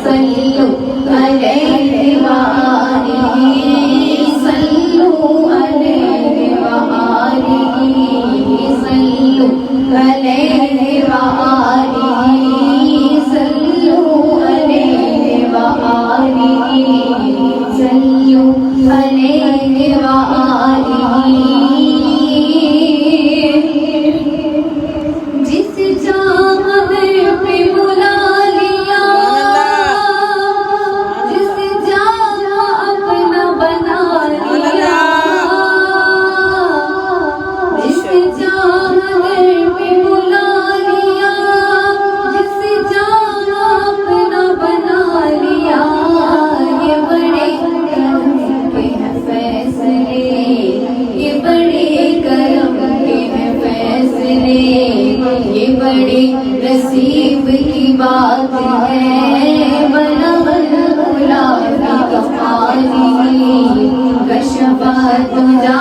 صلو علیہ وآلہ صلو علیہ وآلہ صلو علیہ وآلہ صلو علیہ وآلہ صلو علیہ وآلہ جس جہاں پہ بلا لیا جس جہاں اپنا بنا لیا جس جہاں پہ بلا لیا جس جہاں اپنا بنا لیا یہ بڑے کرم کے ہیں فیصلے یہ بڑے کرم کے ہیں فیصلے یہ بڑے نصیب کی بات ہے بلغ العلا کی کمالی کشف تجا